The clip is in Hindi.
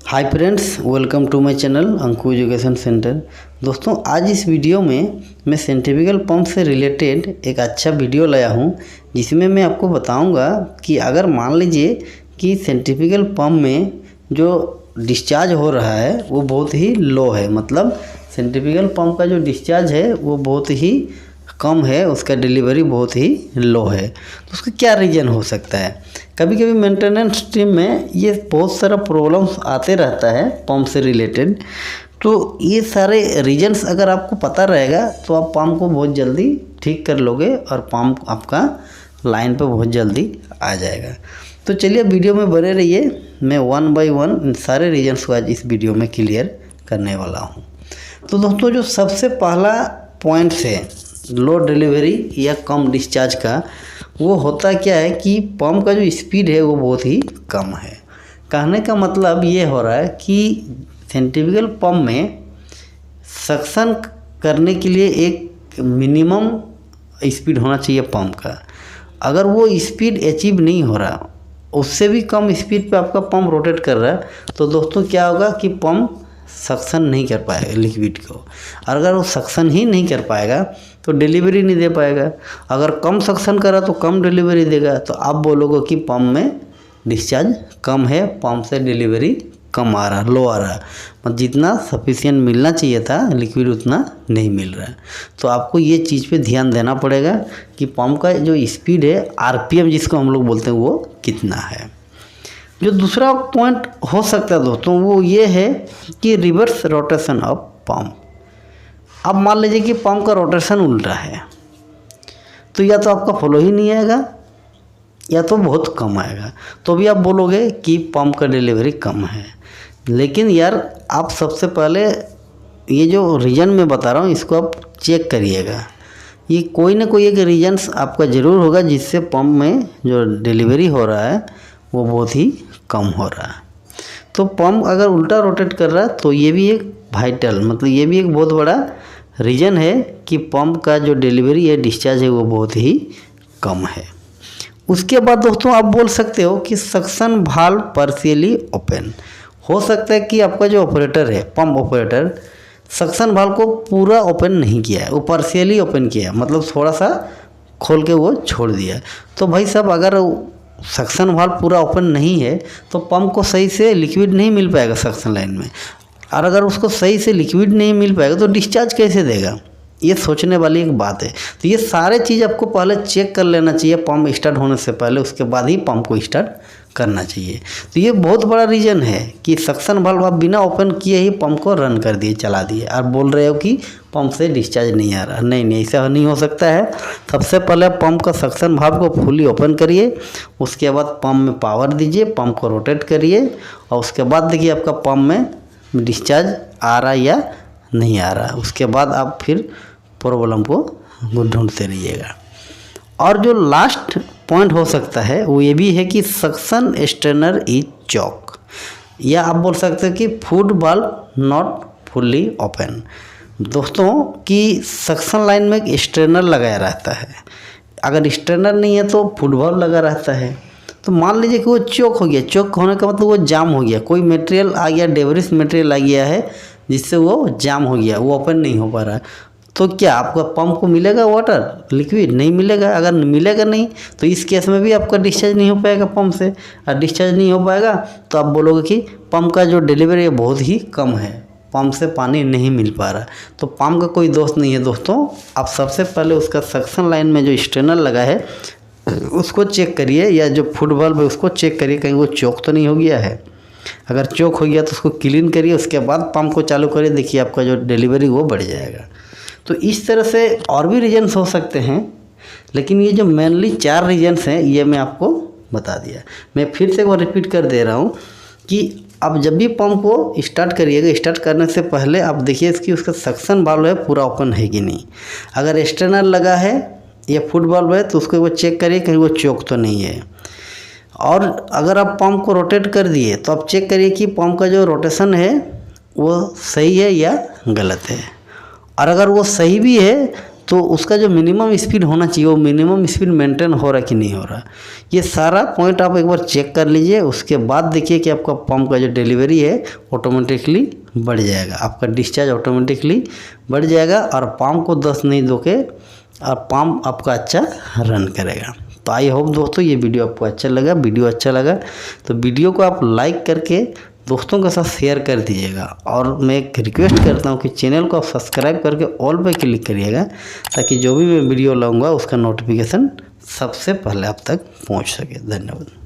Hi friends, welcome to my channel Anku education centre. दोस्तों, आज इस वीडियो में मैं सेंट्रीफ्यूगल पंप से रिलेटेड एक अच्छा वीडियो लाया हूं, जिसमें मैं आपको बताऊंगा कि अगर मान लीजिए कि सेंट्रीफ्यूगल पंप में जो डिस्चार्ज हो रहा है वो बहुत ही लो है, मतलब सेंट्रीफ्यूगल पंप का जो डिस्चार्ज है वो बहुत ही कम है, उसका डिलीवरी बहुत ही लो है। तो उसका क्या रीज़न हो सकता है? कभी कभी मेंटेनेंस टीम में ये बहुत सारा प्रॉब्लम्स आते रहता है पंप से रिलेटेड। तो ये सारे रीजन्स अगर आपको पता रहेगा तो आप पंप को बहुत जल्दी ठीक कर लोगे और पंप आपका लाइन पे बहुत जल्दी आ जाएगा। तो चलिए वीडियो में बने रहिए, मैं वन बाय वन इन सारे रीजन्स को आज इस वीडियो में क्लियर करने वाला हूँ। तो दोस्तों, जो सबसे पहला पॉइंट है लो डिलीवरी या कम डिस्चार्ज का, वो होता क्या है कि पंप का जो स्पीड है वो बहुत ही कम है। कहने का मतलब ये हो रहा है कि सेंट्रीफ्यूगल पंप में सक्शन करने के लिए एक मिनिमम स्पीड होना चाहिए पंप का। अगर वो स्पीड अचीव नहीं हो रहा, उससे भी कम स्पीड पे आपका पंप रोटेट कर रहा है, तो दोस्तों क्या होगा कि पंप सक्शन नहीं कर पाएगा लिक्विड को। और अगर वो सक्शन ही नहीं कर पाएगा तो डिलीवरी नहीं दे पाएगा। अगर कम सक्शन करा तो कम डिलीवरी देगा, तो आप बोलोगे कि पंप में डिस्चार्ज कम है, पंप से डिलीवरी कम आ रहा, लो आ रहा, मतलब जितना सफिशिएंट मिलना चाहिए था लिक्विड उतना नहीं मिल रहा है। तो आपको ये चीज़ पे ध्यान देना पड़ेगा कि पंप का जो स्पीड है, आरपीएम जिसको हम लोग बोलते हैं, वो कितना है। जो दूसरा पॉइंट हो सकता है दोस्तों, वो ये है कि रिवर्स रोटेशन ऑफ पंप। अब मान लीजिए कि पंप का रोटेशन उल्टा है, तो या तो आपका फ्लो ही नहीं आएगा या तो बहुत कम आएगा, तो भी आप बोलोगे कि पंप का डिलीवरी कम है। लेकिन यार, आप सबसे पहले ये जो रीज़न मैं बता रहा हूँ इसको आप चेक करिएगा। ये कोई ना कोई एक रीजन्स आपका ज़रूर होगा जिससे पंप में जो डिलीवरी हो रहा है वो बहुत ही कम हो रहा है। तो पंप अगर उल्टा रोटेट कर रहा है तो ये भी एक वाइटल, मतलब ये भी एक बहुत बड़ा रीज़न है कि पंप का जो डिलीवरी है, डिस्चार्ज है, वो बहुत ही कम है। उसके बाद दोस्तों, आप बोल सकते हो कि सक्शन वाल्व पार्शियली ओपन। हो सकता है कि आपका जो ऑपरेटर है, पंप ऑपरेटर, सक्शन वाल्व को पूरा ओपन नहीं किया है, वो पार्शियली ओपन किया है, मतलब थोड़ा सा खोल के वो छोड़ दिया। तो भाई साहब, अगर सक्शन वाल्व पूरा ओपन नहीं है तो पंप को सही से लिक्विड नहीं मिल पाएगा सक्शन लाइन में, और अगर उसको सही से लिक्विड नहीं मिल पाएगा तो डिस्चार्ज कैसे देगा? ये सोचने वाली एक बात है। तो ये सारे चीज़ आपको पहले चेक कर लेना चाहिए पंप स्टार्ट होने से पहले, उसके बाद ही पंप को स्टार्ट करना चाहिए। तो ये बहुत बड़ा रीज़न है कि सक्शन वाल्व आप बिना ओपन किए ही पंप को रन कर दिए, चला दिए, और बोल रहे हो कि पंप से डिस्चार्ज नहीं आ रहा। नहीं, ऐसा नहीं हो सकता है। सबसे पहले पंप का सक्शन वाल्व को फुली ओपन करिए, उसके बाद पंप में पावर दीजिए, पंप को रोटेट करिए, और उसके बाद देखिए आपका पंप में डिस्चार्ज आ रहा या नहीं आ रहा। उसके बाद आप फिर प्रॉब्लम को ढूंढते रहिएगा। और जो लास्ट पॉइंट हो सकता है वो ये भी है कि सक्शन स्ट्रेनर इज चॉक, या आप बोल सकते हैं कि food valve not fully open. दोस्तों, कि सक्शन लाइन में एक स्ट्रेनर लगाया रहता है, अगर स्ट्रेनर नहीं है तो फूड वाल्व लगा रहता है। तो मान लीजिए कि वो चोक हो गया, चोक होने का मतलब वो जाम हो गया, कोई मटेरियल आ गया, डेब्रिस मटेरियल आ गया है जिससे वो जाम हो गया, वो ओपन नहीं हो पा रहा है। तो क्या आपका पंप को मिलेगा वाटर, लिक्विड? नहीं मिलेगा। अगर मिलेगा नहीं तो इस केस में भी आपका डिस्चार्ज नहीं हो पाएगा पंप से, और डिस्चार्ज नहीं हो पाएगा तो आप बोलोगे कि पंप का जो डिलीवरी है बहुत ही कम है, पंप से पानी नहीं मिल पा रहा। तो पंप का कोई दोष नहीं है दोस्तों। आप सबसे पहले उसका सक्शन लाइन में जो स्ट्रेनर लगा है उसको चेक करिए, या जो फुट वाल्व है उसको चेक करिए कहीं वो चोक तो नहीं हो गया है। अगर चोक हो गया तो उसको क्लीन करिए, उसके बाद पंप को चालू करिए, देखिए आपका जो डिलीवरी वो बढ़ जाएगा। तो इस तरह से और भी रीजन्स हो सकते हैं, लेकिन ये जो मेनली 4 रीजन्स हैं ये मैं आपको बता दिया। मैं फिर से वो रिपीट कर दे रहा हूँ कि अब जब भी पंप को स्टार्ट करिएगा, स्टार्ट करने से पहले आप देखिए कि उसका सक्शन वाल्व है पूरा ओपन है कि नहीं। अगर स्ट्रेनर लगा है या फुट वाल्व है तो उसको वो चेक करिए कहीं वो चोक तो नहीं है। और अगर आप पंप को रोटेट कर दिए तो आप चेक करिए कि पंप का जो रोटेशन है वो सही है या गलत है। और अगर वो सही भी है तो उसका जो मिनिमम स्पीड होना चाहिए वो मिनिमम स्पीड मेंटेन हो रहा कि नहीं हो रहा, ये सारा पॉइंट आप एक बार चेक कर लीजिए। उसके बाद देखिए कि आपका पंप का जो डिलीवरी है ऑटोमेटिकली बढ़ जाएगा, आपका डिस्चार्ज ऑटोमेटिकली बढ़ जाएगा और पंप को 10 नहीं दोगे और पंप आपका अच्छा रन करेगा। तो आई होप दोस्तों ये वीडियो आपको अच्छा लगा। वीडियो अच्छा लगा तो वीडियो को आप लाइक करके दोस्तों के साथ शेयर कर दीजिएगा। और मैं एक रिक्वेस्ट करता हूँ कि चैनल को आप सब्सक्राइब करके ऑल पे क्लिक करिएगा, ताकि जो भी मैं वीडियो लाऊंगा उसका नोटिफिकेशन सबसे पहले आप तक पहुँच सके। धन्यवाद।